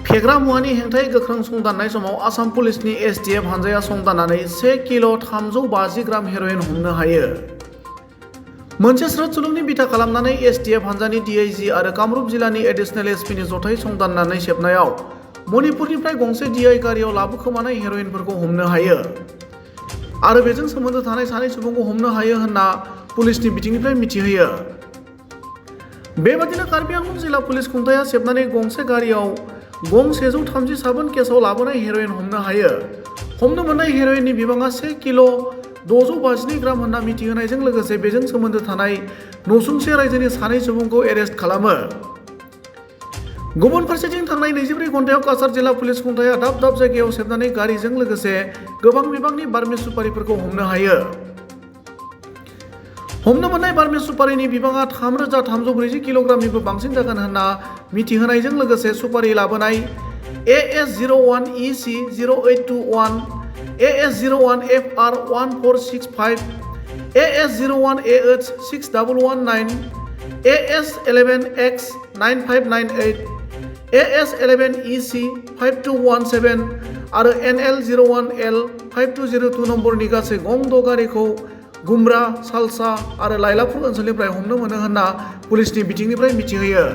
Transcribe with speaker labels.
Speaker 1: फेग्रा मुवानि हेंथायै गोख्रों संदाननाय समाव आसाम पुलिसनि एसटिएफ हानजाया संदाननानै 1 किल' 350 ग्राम हेर'इन हमनो हायो। मोनसे स्रोद सुलुंनि बिथा खालामनानै एसटिएफ हानजानि डिआइजि आरो कामरुप जिल्लानि एडिशनेल एसपिनि जथायै संदाननानै सेबनायाव मणिपुरनिफ्राय गंसे डिआइ गारियाव लाबोखोमानाय हेर'इनफोरखौ हमनो हायो आरो बेजों सोमोन्दो थानाय सानै सुबुंखौ हमनो हायो होनना पुलिसनि बिथिंनिफ्राय मिथिहोयो। बेबादिनो कार्बि आंलं जिल्ला पुलिस खुंथाया सेबनानै गंसे गारियाव गं 137 केसआव लाबोनाय हेर'इन हमनो हायो। हमनो मोननाय हेर'इननि बिबाङा 1 किल' 652 ग्राम होनना मिथिहोनायजों लोगोसे बेजों सोमोन्दो थानाय नसुंसे रायजोनि सानै सुबुंखौ एरेस्ट खालामो। गुबुन फारसेथिं थांनाय 24 घन्टायाव काछार जिल्ला पुलिस खुंथाया दाब दाब जायगायाव सेबनानै गारिजों लोगोसे गोबां बिबांनि बार्मिस सुपारिफोरखौ हमनो हायो। हमनो मोननाय बार्मिस सुपारिनि बिबाङा 3340 किल'ग्रामनिबो बांसिन जागोन होनना मिथिहोनायजों लोगोसे सुपारि लाबोनाय AS01EC 0821, AS01FR 1465, AS01AH 6119, AS11X 9598, AS11EC 5217 आरो NL01L 5202 नम्बरनि गासै गं 6 गारिखौ गुमरा, सालसा आरो लाइलापुर ओनसोलनिफ्राय हमनो मोनो होनना पुलिसनि बिथिंनिफ्राय मिथिहोयो।